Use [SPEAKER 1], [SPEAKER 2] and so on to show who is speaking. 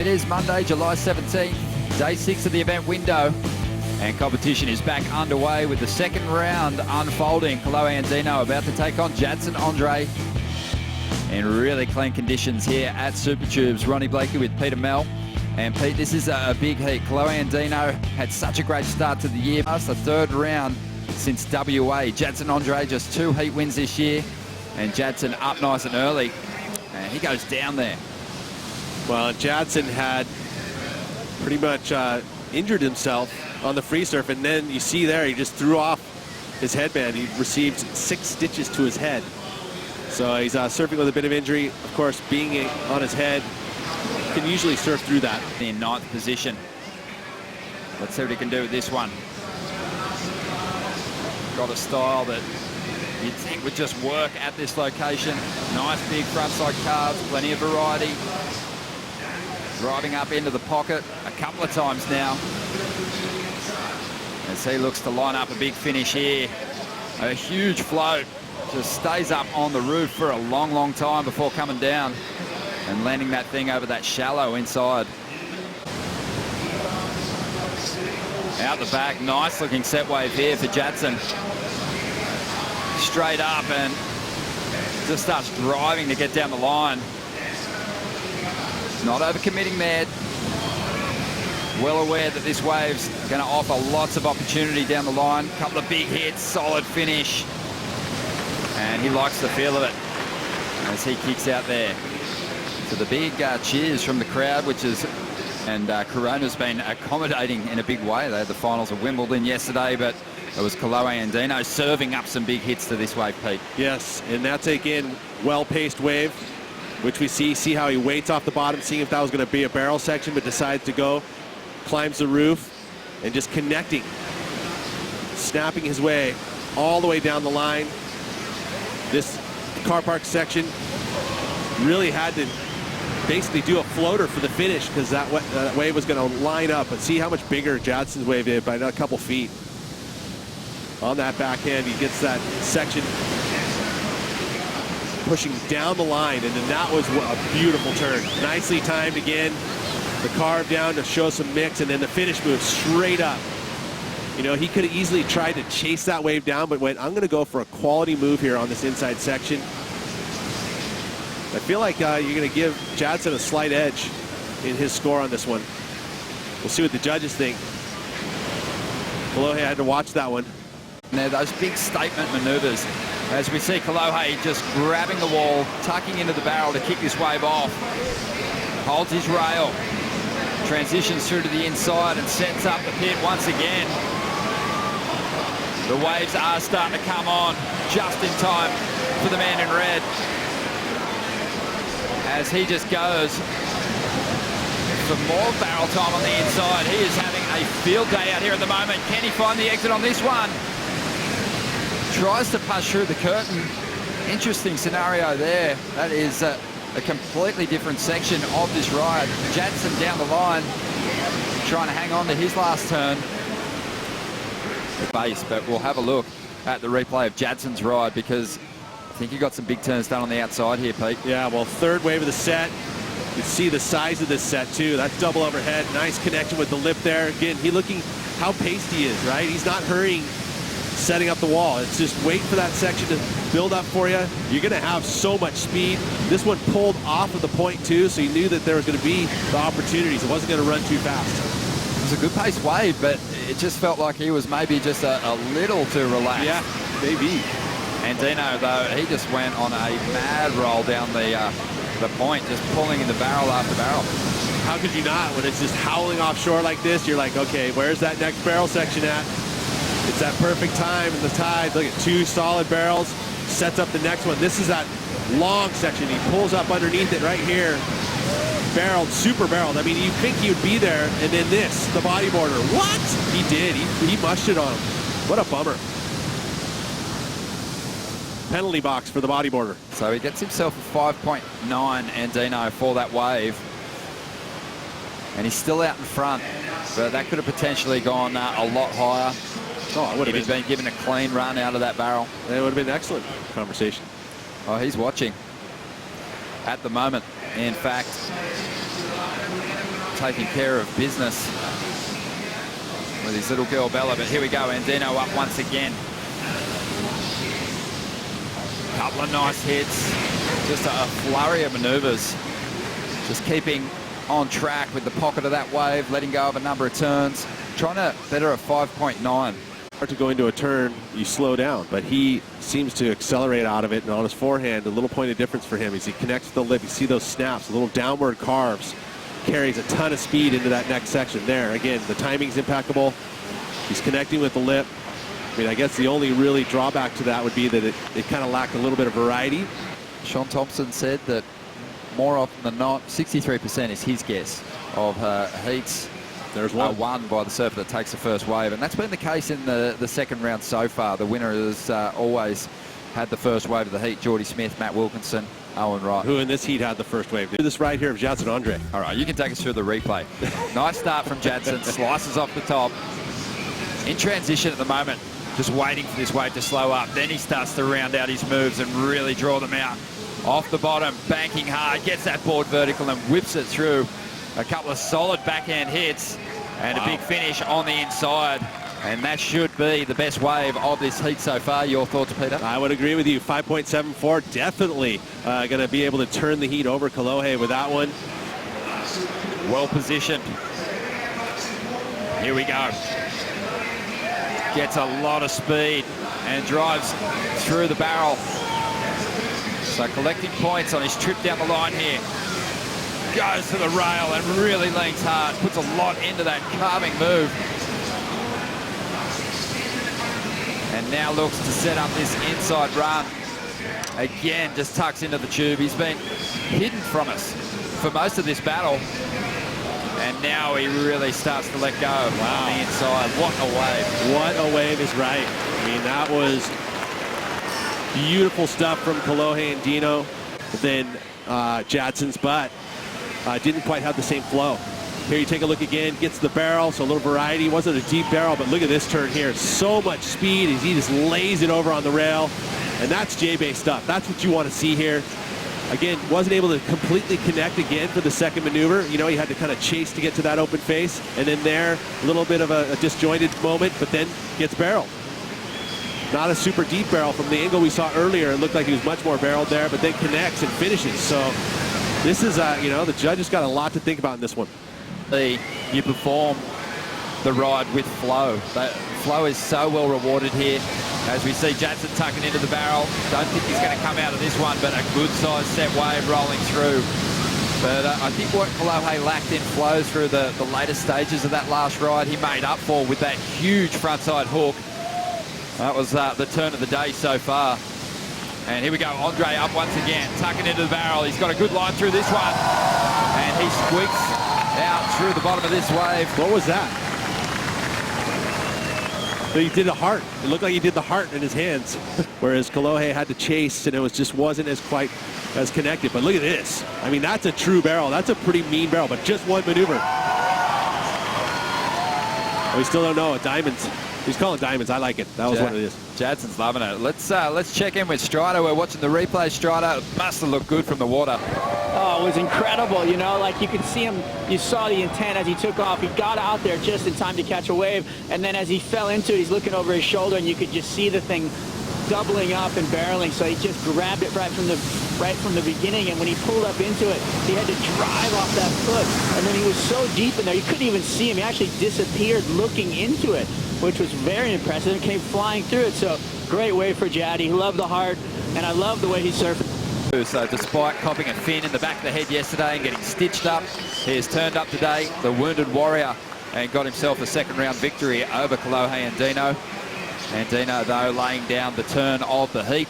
[SPEAKER 1] It is Monday, July 17th, day 6 of the event window, and competition is back underway with the second round unfolding. Kolohe Andino about to take on Jadson in really clean conditions here at Super Tubes. Ronnie Blakey with Peter Mel. And Pete, this is a big heat. Kolohe Andino had such a great start to the year. That's the third round since WA. Jadson just 2 heat wins this year, and Jadson up nice and early, and he goes down there.
[SPEAKER 2] Well, Jadson had pretty much injured himself on the free surf, and then you see there he just threw off his headband. He received 6 stitches to his head. So he's surfing with a bit of injury. Of course, being on his head, can usually surf through that.
[SPEAKER 1] In 9th position. Let's see what he can do with this one. Got a style that you'd think would just work at this location. Nice big frontside carves, plenty of variety. Driving up into the pocket a couple of times now, as he looks to line up a big finish here. A huge float, just stays up on the roof for a long, long time before coming down and landing that thing over that shallow inside. Out the back, nice looking set wave here for Jadson. Straight up and just starts driving to get down the line. Not overcommitting there. Well aware that this wave's going to offer lots of opportunity down the line. Couple of big hits, solid finish. And he likes the feel of it as he kicks out there. So the big cheers from the crowd, and Corona's been accommodating in a big way. They had the finals of Wimbledon yesterday, but it was Kolohe Andino serving up some big hits to this wave, Pete.
[SPEAKER 2] Yes, and that's again well-paced wave, which we see how he waits off the bottom, seeing if that was going to be a barrel section, but decides to go, climbs the roof, and just connecting, snapping his way all the way down the line. This car park section really had to basically do a floater for the finish because that wave was going to line up. But see how much bigger Jadson's wave is by a couple feet. On that backhand, he gets that section pushing down the line, and then that was a beautiful turn. Nicely timed again. The carve down to show some mix, and then the finish move straight up. You know, he could have easily tried to chase that wave down, but went, I'm going to go for a quality move here on this inside section. I feel like you're going to give Jadson a slight edge in his score on this one. We'll see what the judges think. Kolohe had to watch that one.
[SPEAKER 1] Now those big statement maneuvers, as we see Kolohe just grabbing the wall, tucking into the barrel to kick this wave off. Holds his rail, transitions through to the inside and sets up the pit once again. The waves are starting to come on just in time for the man in red, as he just goes for more barrel time on the inside. He is having a field day out here at the moment. Can he find the exit on this one? Tries to push through the curtain. Interesting scenario there. That is a completely different section of this ride. Jadson down the line, trying to hang on to his last turn. Base, but we'll have a look at the replay of Jadson's ride, because I think he got some big turns done on the outside here, Pete.
[SPEAKER 2] Yeah, well, third wave of the set. You can see the size of this set too. That double overhead, nice connection with the lip there. Again, he looking how paced he is, right? He's not hurrying setting up the wall. It's just wait for that section to build up for you. You're going to have so much speed. This one pulled off of the point too, so you knew that there was going to be the opportunities. It wasn't going to run too fast.
[SPEAKER 1] It was a good pace wave, but it just felt like he was maybe just a little too relaxed.
[SPEAKER 2] Yeah, maybe.
[SPEAKER 1] Andino, though, he just went on a mad roll down the point, just pulling in the barrel after barrel.
[SPEAKER 2] How could you not? When it's just howling offshore like this, you're like, okay, where's that next barrel section at? It's that perfect time in the tide. Look at 2 solid barrels, sets up the next one. This is that long section. He pulls up underneath it right here. Barreled, super barreled. I mean, you think he would be there, and then this, the bodyboarder. What? He did. He mushed it on him. What a bummer. Penalty box for the bodyboarder.
[SPEAKER 1] So he gets himself a 5.9 Andino for that wave. And he's still out in front, but that could have potentially gone a lot higher.
[SPEAKER 2] Oh, it would have
[SPEAKER 1] if he'd been given a clean run out of that barrel.
[SPEAKER 2] It would have been an excellent conversation.
[SPEAKER 1] Oh, he's watching at the moment. In fact, taking care of business with his little girl Bella. But here we go, Andino up once again. Couple of nice hits, just a flurry of maneuvers, just keeping on track with the pocket of that wave, letting go of a number of turns, trying to better a 5.9.
[SPEAKER 2] To go into a turn, you slow down, but he seems to accelerate out of it, and on his forehand, a little point of difference for him as he connects to the lip. You see those snaps, little downward carves, carries a ton of speed into that next section there. Again, the timing's impeccable. He's connecting with the lip. I mean, I guess the only really drawback to that would be that it kind of lacked a little bit of variety.
[SPEAKER 1] Sean Thompson said that more often than not, 63% is his guess of heats.
[SPEAKER 2] There's one.
[SPEAKER 1] Won by the surfer that takes the first wave, and that's been the case in the second round so far. The winner has always had the first wave of the heat. Jordy Smith, Matt Wilkinson, Owen Wright.
[SPEAKER 2] Who in this heat had the first wave? This right here of Jadson Andre.
[SPEAKER 1] All right, you can take us through the replay. Nice start from Jadson, slices off the top. In transition at the moment, just waiting for this wave to slow up. Then he starts to round out his moves and really draw them out. Off the bottom, banking hard, gets that board vertical and whips it through. A couple of solid backhand hits and a big finish on the inside. And that should be the best wave of this heat so far. Your thoughts, Peter?
[SPEAKER 2] I would agree with you. 5.74, definitely going to be able to turn the heat over Kolohe with that one.
[SPEAKER 1] Well positioned. Here we go. Gets a lot of speed and drives through the barrel. So collecting points on his trip down the line here. Goes to the rail and really leans hard. Puts a lot into that carving move. And now looks to set up this inside run. Again, just tucks into the tube. He's been hidden from us for most of this battle. And now he really starts to let go on the inside. What a wave.
[SPEAKER 2] What a wave is right. I mean, that was beautiful stuff from Kolohe Andino. Then Jadson's, but didn't quite have the same flow. Here you take a look again, gets the barrel, so a little variety. Wasn't a deep barrel, but look at this turn here. So much speed as he just lays it over on the rail. And that's jbay stuff. That's what you want to see here. Again, wasn't able to completely connect again for the second maneuver. You know, he had to kind of chase to get to that open face. And then there, a little bit of a disjointed moment, but then gets barreled. Not a super deep barrel from the angle we saw earlier. It looked like he was much more barreled there, but then connects and finishes. So this is, you know, the judges got a lot to think about in this one.
[SPEAKER 1] You perform the ride with flow. That flow is so well rewarded here. As we see Jadson tucking into the barrel. Don't think he's going to come out of this one, but a good sized set wave rolling through. But I think what Kolohe lacked in flow through the later stages of that last ride, he made up for with that huge frontside hook. That was the turn of the day so far. And here we go, Andre up once again, tucking into the barrel. He's got a good line through this one. And he squeaks out through the bottom of this wave.
[SPEAKER 2] What was that? So he did a heart. It looked like he did the heart in his hands. Whereas Kolohe had to chase, and it just wasn't as quite as connected. But look at this. I mean, that's a true barrel. That's a pretty mean barrel, but just one maneuver. We still don't know. Diamonds. He's calling diamonds. I like it. That was what it is.
[SPEAKER 1] Jadson's loving it. Let's check in with Strider. We're watching the replay. Strider must have looked good from the water.
[SPEAKER 3] Oh, it was incredible. You know, like you could see him. You saw the intent as he took off. He got out there just in time to catch a wave. And then as he fell into it, he's looking over his shoulder, and you could just see the thing doubling up and barreling. So he just grabbed it right from the beginning. And when he pulled up into it, he had to drive off that foot. And then he was so deep in there, you couldn't even see him. He actually disappeared looking into it, which was very impressive, and came flying through it. So great wave for Jaddy. He loved the heart, and I love the way he surfed.
[SPEAKER 1] So despite copping a fin in the back of the head yesterday and getting stitched up, he has turned up today, the wounded warrior, and got himself a second round victory over Kolohe Andino. Andino, though, laying down the turn of the heat.